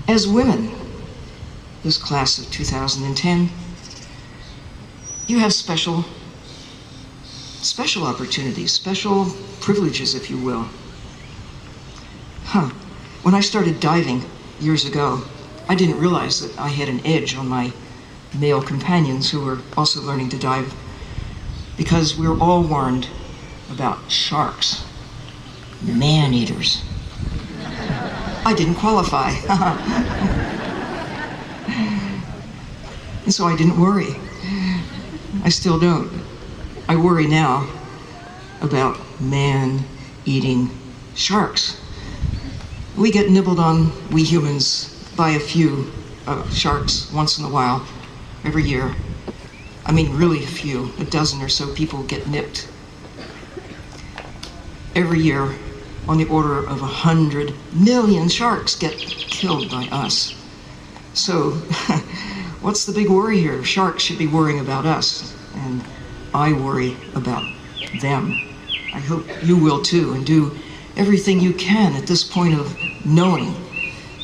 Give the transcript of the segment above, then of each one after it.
As women, this class of 2010, you have special opportunities, special privileges, if you will. When I started diving years ago, I didn't realize that I had an edge on my male companions who were also learning to dive, because we were all warned about sharks, man-eaters. I didn't qualify. And so I didn't worry. I still don't. I worry now about man-eating sharks. We get nibbled on, we humans, by a few sharks once in a while, every year. I mean, really a few, a dozen or so people get nipped. Every year, on the order of 100 million sharks get killed by us. So, what's the big worry here? Sharks should be worrying about us, and I worry about them. I hope you will too, and do everything you can at this point of knowing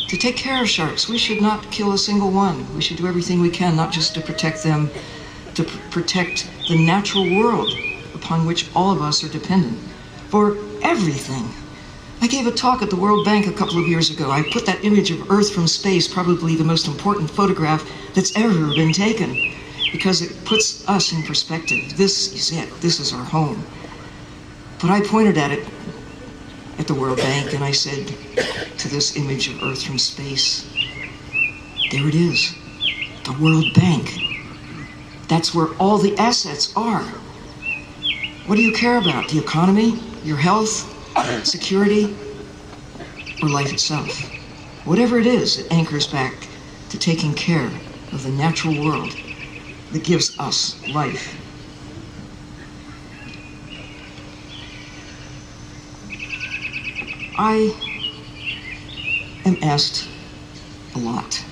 to take care of sharks. We should not kill a single one. We should do everything we can, not just to protect them, to protect the natural world upon which all of us are dependent for everything. I gave a talk at the World Bank a couple of years ago. I put that image of Earth from space, probably the most important photograph that's ever been taken, because it puts us in perspective. This is it. This is our home. But I pointed at it at the World Bank, and I said to this image of Earth from space, there it is, the World Bank. That's where all the assets are. What do you care about? The economy, your health, security, or life itself? Whatever it is, it anchors back to taking care of the natural world that gives us life. I am asked a lot.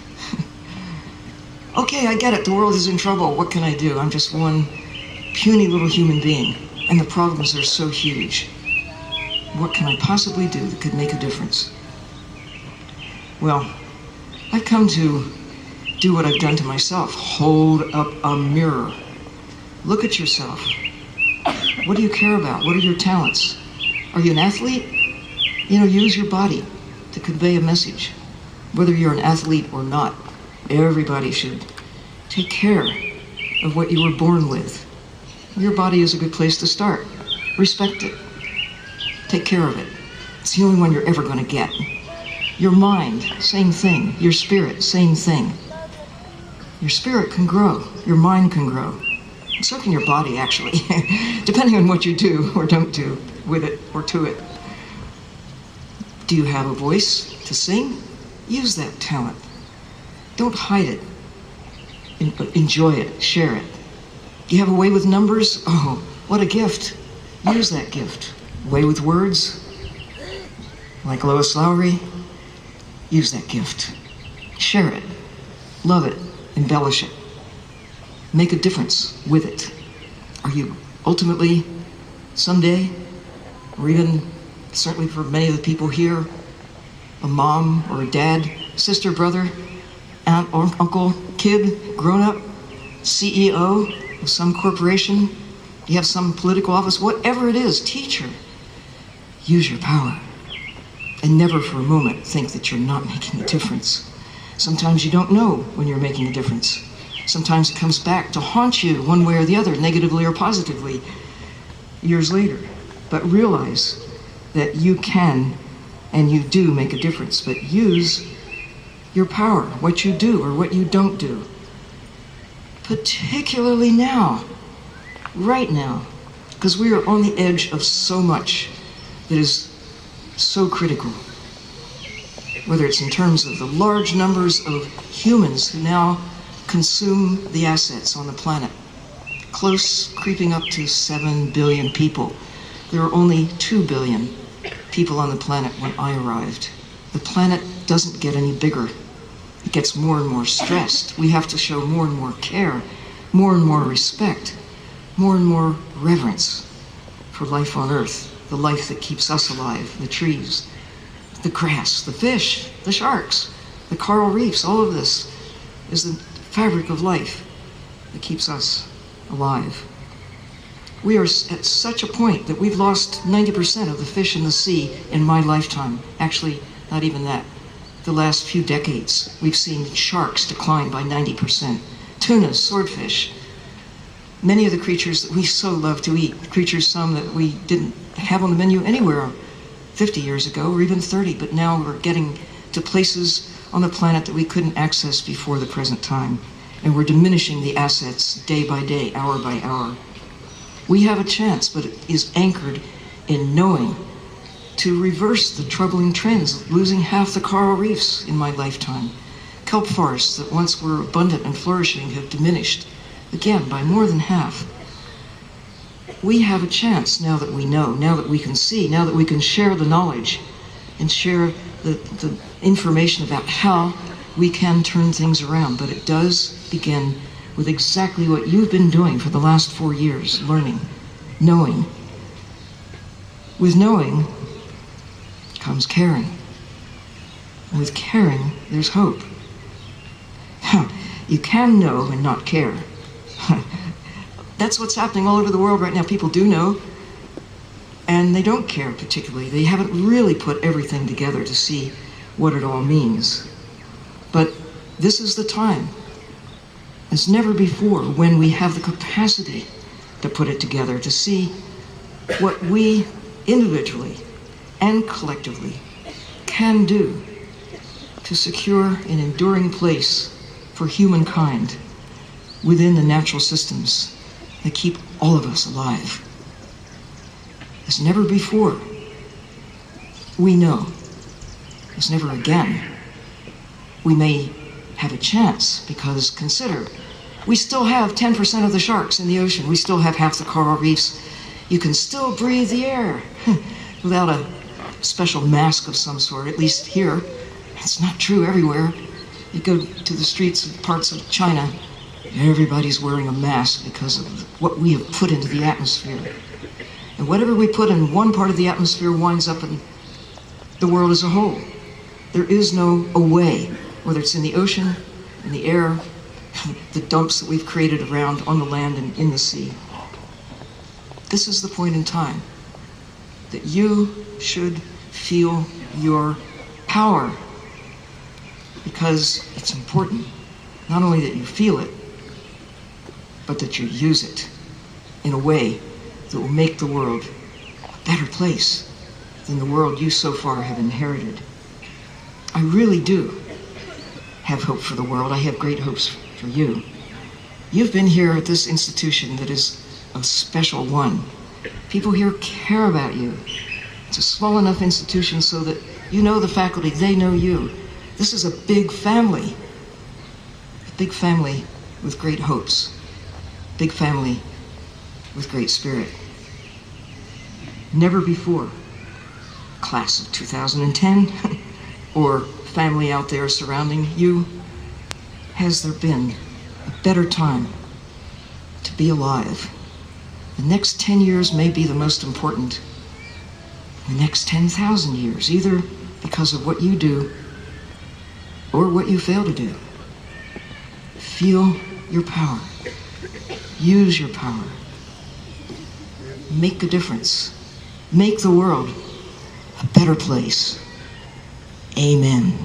Okay, I get it, the world is in trouble. What can I do? I'm just one puny little human being, and the problems are so huge. What can I possibly do that could make a difference? Well, I've come to do what I've done to myself. Hold up a mirror. Look at yourself. What do you care about? What are your talents? Are you an athlete? Use your body to convey a message. Whether you're an athlete or not, everybody should take care of what you were born with. Your body is a good place to start. Respect it. Take care of it. It's the only one you're ever going to get. Your mind, same thing. Your spirit, same thing. Your spirit can grow. Your mind can grow. And so can your body, actually, depending on what you do or don't do with it or to it. Do you have a voice to sing? Use that talent. Don't hide it. Enjoy it. Share it. Do you have a way with numbers? Oh, what a gift. Use that gift. Way with words? Like Lois Lowry? Use that gift. Share it. Love it. Embellish it. Make a difference with it. Are you ultimately, someday, or even certainly for many of the people here, a mom or a dad, sister, brother, aunt, or uncle, kid, grown-up, CEO of some corporation, you have some political office, whatever it is, teacher, use your power. And never for a moment think that you're not making a difference. Sometimes you don't know when you're making a difference. Sometimes it comes back to haunt you one way or the other, negatively or positively, years later. But realize that you can and you do make a difference, but use your power, what you do or what you don't do. Particularly now, right now, because we are on the edge of so much that is so critical. Whether it's in terms of the large numbers of humans who now consume the assets on the planet, close, creeping up to 7 billion people. There were only 2 billion people on the planet when I arrived. The planet doesn't get any bigger. It gets more and more stressed. We have to show more and more care, more and more respect, more and more reverence for life on Earth, the life that keeps us alive, the trees, the grass, the fish, the sharks, the coral reefs, all of this is the fabric of life that keeps us alive. We are at such a point that we've lost 90% of the fish in the sea in my lifetime. Actually, not even that. The last few decades, we've seen sharks decline by 90%. Tunas, swordfish, many of the creatures that we so love to eat, creatures some that we didn't have on the menu anywhere 50 years ago or even 30, but now we're getting to places on the planet that we couldn't access before the present time. And we're diminishing the assets day by day, hour by hour. We have a chance, but it is anchored in knowing to reverse the troubling trends of losing half the coral reefs in my lifetime. Kelp forests that once were abundant and flourishing have diminished, again, by more than half. We have a chance now that we know, now that we can see, now that we can share the knowledge and share the information about how we can turn things around. But it does begin with exactly what you've been doing for the last 4 years, learning, knowing. With knowing comes caring. And with caring, there's hope. You can know and not care. That's what's happening all over the world right now. People do know, and they don't care particularly. They haven't really put everything together to see what it all means. But this is the time, as never before, when we have the capacity to put it together, to see what we individually and collectively can do to secure an enduring place for humankind within the natural systems that keep all of us alive. As never before, we know, as never again, we may have a chance, because consider, we still have 10% of the sharks in the ocean. We still have half the coral reefs. You can still breathe the air without a special mask of some sort, at least here. It's not true everywhere. You go to the streets of parts of China, everybody's wearing a mask because of what we have put into the atmosphere. And whatever we put in one part of the atmosphere winds up in the world as a whole. There is no away, whether it's in the ocean, in the air, the dumps that we've created around on the land and in the sea. This is the point in time that you should feel your power, because it's important not only that you feel it, but that you use it in a way that will make the world a better place than the world you so far have inherited. I really do have hope for the world. I have great hopes for you. You've been here at this institution that is a special one. People here care about you. It's a small enough institution so that you know the faculty, they know you. This is a big family with great hopes, big family with great spirit. Never before, class of 2010, or family out there surrounding you, has there been a better time to be alive. The next 10 years may be the most important. The next 10,000 years, either because of what you do or what you fail to do. Feel your power. Use your power. Make a difference. Make the world a better place. Amen.